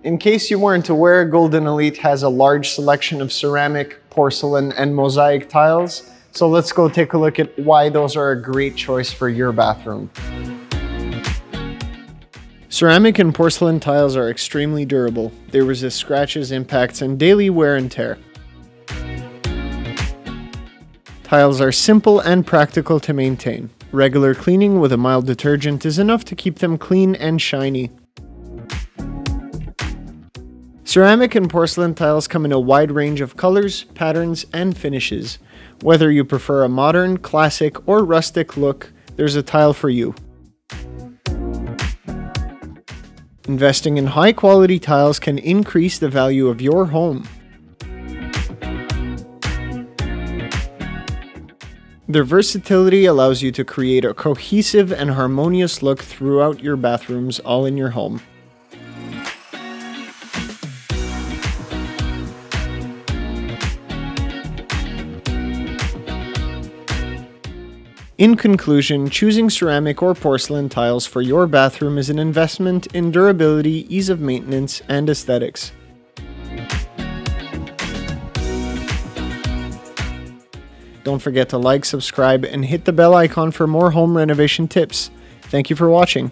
In case you weren't aware, Golden Elite has a large selection of ceramic, porcelain, and mosaic tiles. So let's go take a look at why those are a great choice for your bathroom. Ceramic and porcelain tiles are extremely durable. They resist scratches, impacts, and daily wear and tear. Tiles are simple and practical to maintain. Regular cleaning with a mild detergent is enough to keep them clean and shiny. Ceramic and porcelain tiles come in a wide range of colors, patterns, and finishes. Whether you prefer a modern, classic, or rustic look, there's a tile for you. Investing in high-quality tiles can increase the value of your home. Their versatility allows you to create a cohesive and harmonious look throughout your bathrooms, all in your home. In conclusion, choosing ceramic or porcelain tiles for your bathroom is an investment in durability, ease of maintenance, and aesthetics. Don't forget to like, subscribe, and hit the bell icon for more home renovation tips. Thank you for watching.